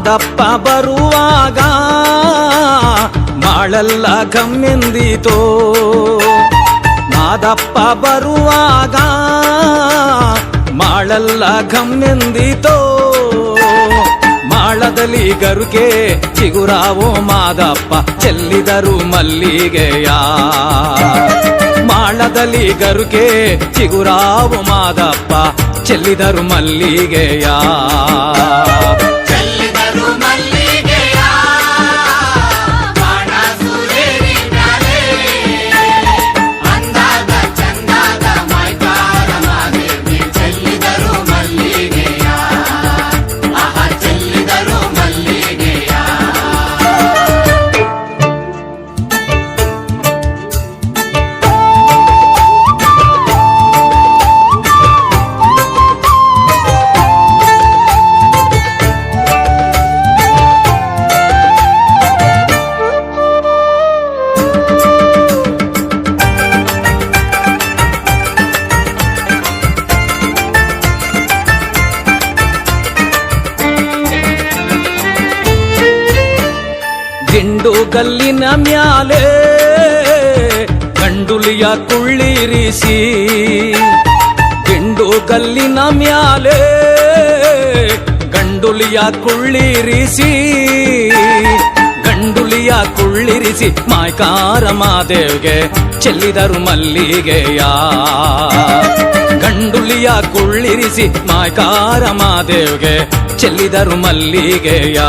ಮಾದಪ್ಪ ಬರುವಾಗ ಮಾಳೆಲ್ಲ ಘಮ್ಮೆಂದಿತೋ. ಮಾದಪ್ಪ ಬರುವಾಗ ಮಾಳೆಲ್ಲ ಘಮ್ಮೆಂದಿತೋ. ಮಾಳದಲ್ಲಿ ಗರುಕೆ ಚಿಗುರಾವೋ ಮಾದಪ್ಪ ಚೆಲ್ಲಿದರು ಮಲ್ಲಿಗೆಯ. ಮಾಳದಲ್ಲಿ ಗರುಕೆ ಚಿಗುರಾವೋ ಮಾದಪ್ಪ ಚೆಲ್ಲಿದರು ಮಲ್ಲಿಗೆಯ. ಗಿಂಡು ಗಲ್ಲಿನ ಮ್ಯಾಲೆ ಗಂಡುಲಿಯ ಕುಳ್ಳಿರಿಸಿ. ಗಿಂಡು ಗಲ್ಲಿನ ಮ್ಯಾಲೆ ಗಂಡುಲಿಯ ಕುಳ್ಳಿರಿಸಿ. ಗಂಡುಲಿಯ ಕುಳ್ಳಿರಿಸಿ ಮಾಯ್ಕಾರ ಮಾದೇವ್ಗೆ ಚೆಲ್ಲಿದರು ಮಲ್ಲಿಗೆಯ. ಗಂಡುಲಿಯ ಕುಳ್ಳಿರಿಸಿ ಮಾಯ್ಕಾರ ಮಾದೇವ್ಗೆ ಚೆಲ್ಲಿದರು ಮಲ್ಲಿಗೆಯ.